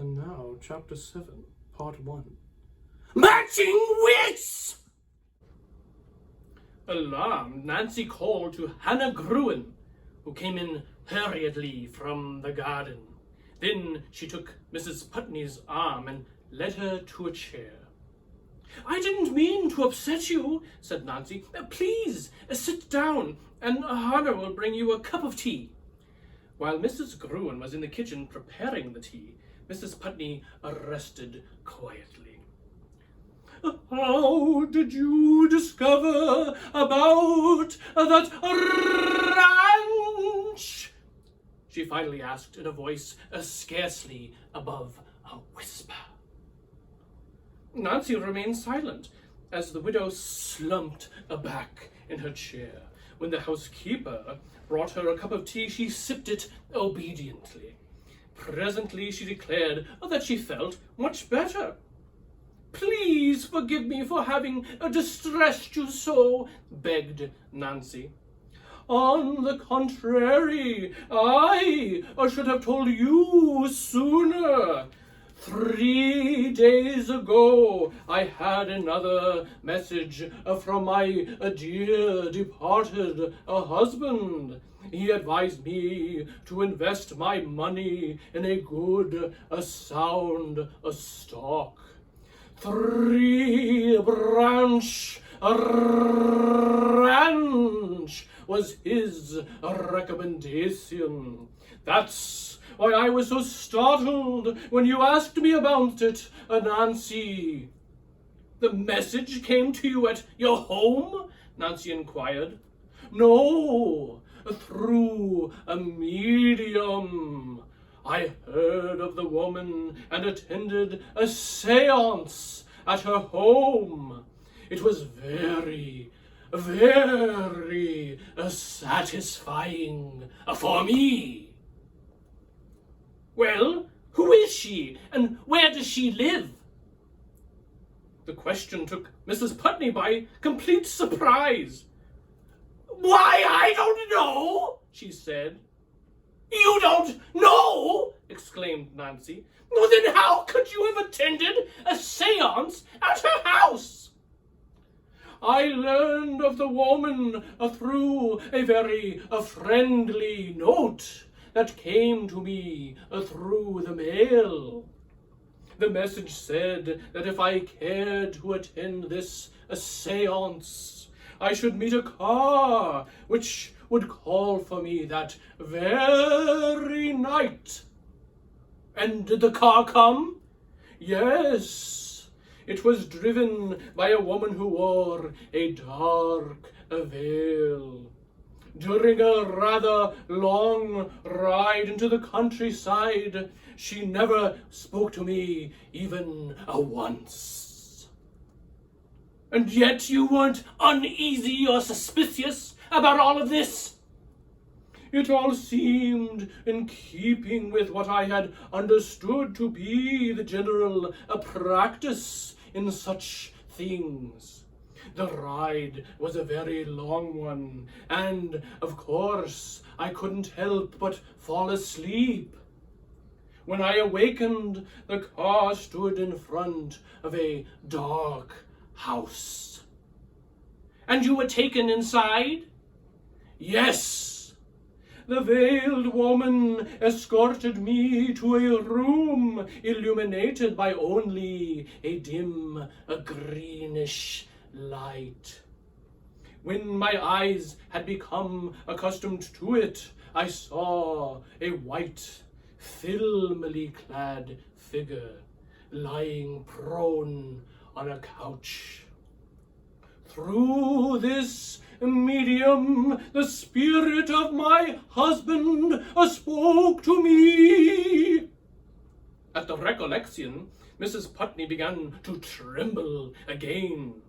And now, Chapter 7, Part 1. Matching wits! Alarmed, Nancy called to Hannah Gruen, who came in hurriedly from the garden. Then she took Mrs. Putney's arm and led her to a chair. "I didn't mean to upset you," said Nancy. "Please sit down, and Hannah will bring you a cup of tea." While Mrs. Gruen was in the kitchen preparing the tea, Mrs. Putney rested quietly. "How did you discover about that ranch?" she finally asked in a voice scarcely above a whisper. Nancy remained silent as the widow slumped back in her chair. When the housekeeper brought her a cup of tea, she sipped it obediently. Presently she declared that she felt much better. "Please forgive me for having distressed you so," begged Nancy. "On the contrary, I should have told you sooner. 3 days ago, I had another message from my dear departed husband. He advised me to invest my money in a good, sound stock. 3 branch ranch was his recommendation. That's why I was so startled when you asked me about it, Nancy." "The message came to you at your home?" Nancy inquired. "No, through a medium. I heard of the woman and attended a séance at her home. It was very satisfying for me." "Well, who is she, and where does she live?" The question took Mrs. Putney by complete surprise. "Why, I don't know," she said. "You don't know?" exclaimed Nancy. "Well, then how could you have attended a séance at her house?" "I learned of the woman through a very friendly note that came to me through the mail. The message said that if I cared to attend this séance, I should meet a car which would call for me that very night." "And did the car come?" "Yes, it was driven by a woman who wore a dark veil. During a rather long ride into the countryside, she never spoke to me even once." "And yet you weren't uneasy or suspicious about all of this?" "It all seemed in keeping with what I had understood to be the general practice in such things. The ride was a very long one, and, of course, I couldn't help but fall asleep. When I awakened, the car stood in front of a dark house." "And you were taken inside?" "Yes. The veiled woman escorted me to a room illuminated by only a dim, greenish light. When my eyes had become accustomed to it, I saw a white, filmily clad figure lying prone on a couch. Through this medium, the spirit of my husband spoke to me." At the recollection, Mrs. Putney began to tremble again.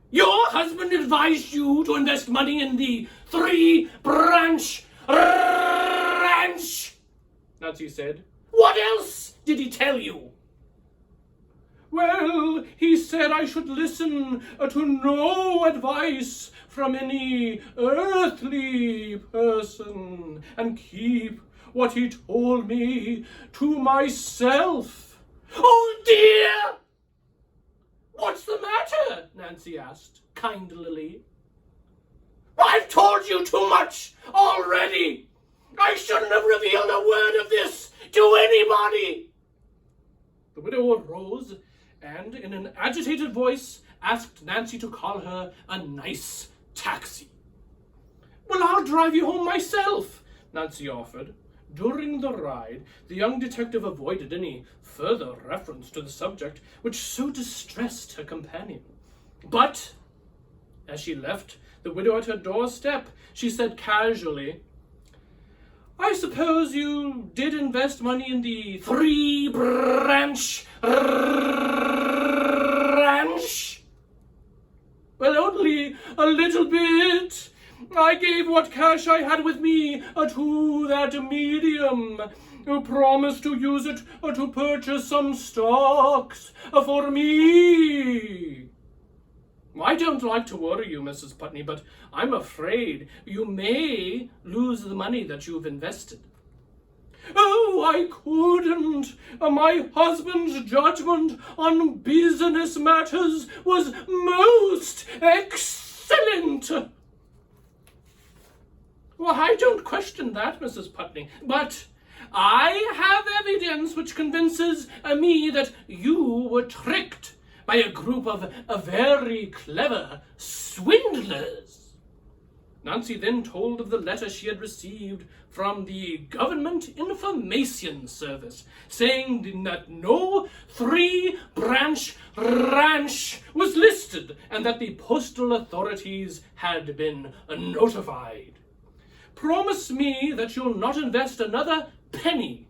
"Your husband advised you to invest money in the 3 branch ranch," Nancy said. "What else did he tell you?" "Well, he said I should listen to no advice from any earthly person and keep what he told me to myself. Oh dear! What's the matter? Nancy asked, kindlily. I've told you too much already. I shouldn't have revealed a word of this to anybody. The widow arose and, in an agitated voice, asked Nancy to call her a nice taxi. Well, I'll drive you home myself, Nancy offered. During the ride, the young detective avoided any further reference to the subject which so distressed her companion. But, as she left the widow at her doorstep, she said casually, I suppose you did invest money in the three-branch ranch? Well, only a little bit. I gave what cash I had with me to that medium, who promised to use it to purchase some stocks for me. I don't like to worry you, Mrs. Putney, but I'm afraid you may lose the money that you've invested. Oh, I couldn't. My husband's judgment on business matters was most excellent. Well, I don't question that, Mrs. Putney, but I have evidence which convinces me that you were tricked by a group of very clever swindlers. Nancy then told of the letter she had received from the Government Information Service, saying that no three-branch ranch was listed and that the postal authorities had been notified. Promise me that you'll not invest another penny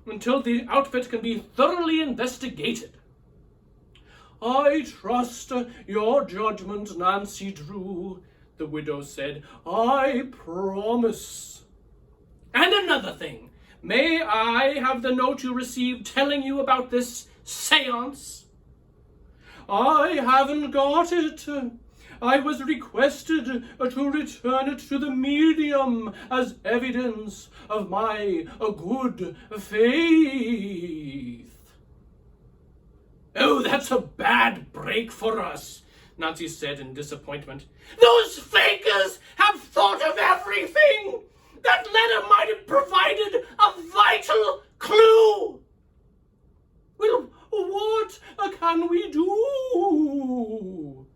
until the outfit can be thoroughly investigated. I trust your judgment, Nancy Drew, the widow said. I promise. And another thing, may I have the note you received telling you about this seance? I haven't got it. I was requested to return it to the medium as evidence of my good faith. Oh, that's a bad break for us, Nancy said in disappointment. Those fakers have thought of everything. That letter might have provided a vital clue. Well, what can we do?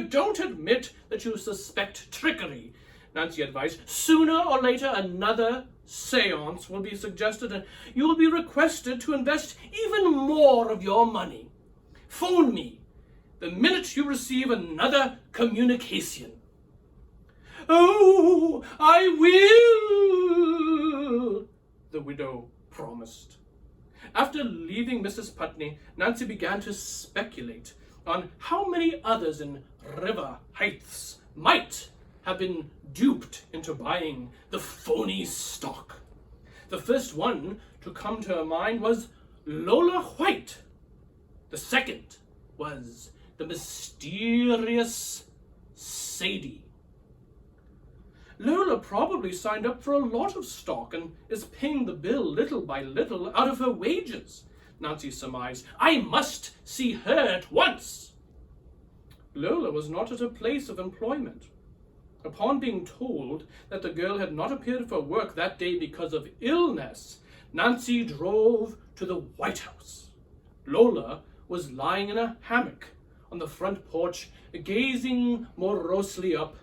Don't admit that you suspect trickery, Nancy advised. Sooner or later, another seance will be suggested and you will be requested to invest even more of your money. Phone me the minute you receive another communication. Oh, I will, the widow promised. After leaving Mrs. Putney, Nancy began to speculate on how many others in River Heights might have been duped into buying the phony stock. The first one to come to her mind was Lola White. The second was the mysterious Sadie. Lola probably signed up for a lot of stock and is paying the bill little by little out of her wages, Nancy surmised. I must see her at once. Lola was not at a place of employment. Upon being told that the girl had not appeared for work that day because of illness, Nancy drove to the White House. Lola was lying in a hammock on the front porch, gazing morosely up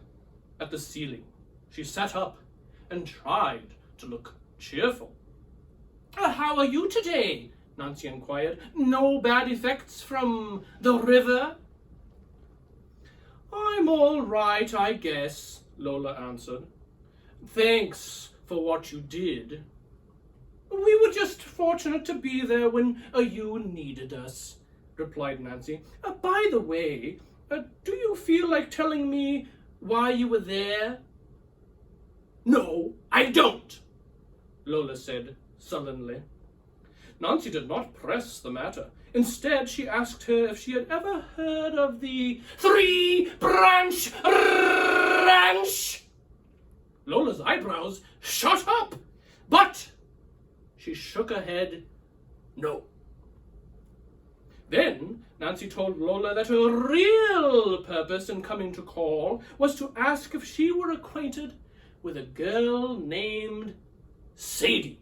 at the ceiling. She sat up and tried to look cheerful. How are you today? Nancy inquired. No bad effects from the river? I'm all right, I guess, Lola answered. Thanks for what you did. We were just fortunate to be there when you needed us, replied Nancy. By the way, do you feel like telling me why you were there? No, I don't, Lola said sullenly. Nancy did not press the matter. Instead, she asked her if she had ever heard of the three-branch ranch. Lola's eyebrows shot up. But she shook her head no. Then Nancy told Lola that her real purpose in coming to call was to ask if she were acquainted with a girl named Sadie.